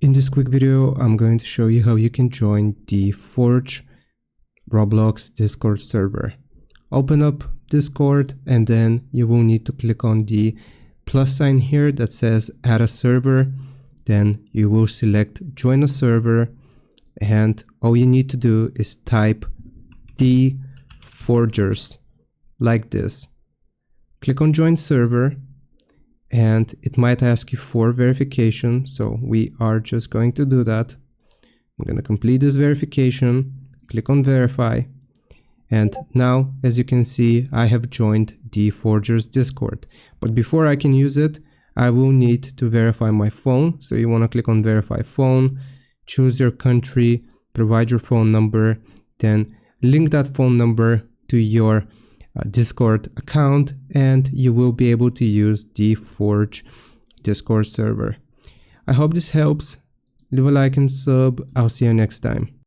In this quick video, I'm going to show you how you can join the Forge Roblox Discord server. Open up Discord and then you will need to click on the plus sign here that says add a server. Then you will select join a server and all you need to do is type the Forgers like this. Click on join server and it might ask you for verification, so we are just going to do that. I'm going to complete this verification, click on verify, and now as you can see I have joined the Forgers Discord. But before I can use it, I will need to verify my phone. So you want to click on verify phone, choose your country, provide your phone number, then link that phone number to your Discord account and you will be able to use the Forge Discord server. I hope this helps. Leave a like and sub. I'll see you next time.